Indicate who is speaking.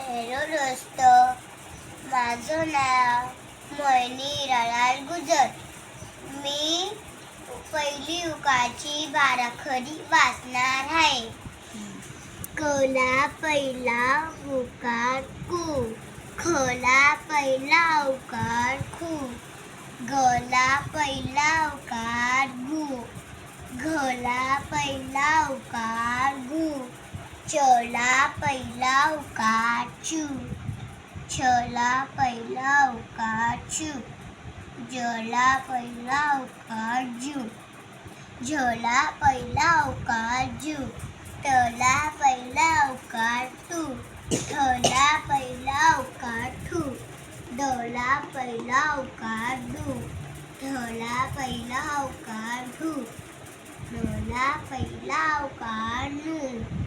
Speaker 1: Hello दोस्तो, माझं नाव मोहिनी रडाल गुजर. मी पहिली उकाची बाराखडी वाचणार आहे. कला पहिला उकार कु, खला पहिला उकार खु, गला पहिला उकार गु, घला पहिला उकार गु, चला पहिला उकार चू, छला पहिला उकार चू, जला पहिला उकार जू, झला पहिला उकार जू, टला पहिला उकार टू, ठला पहिला उकार ठू, डला पहिला उकार डू, ढला पहिला उकार ढू, ढला पहिला उकार नू.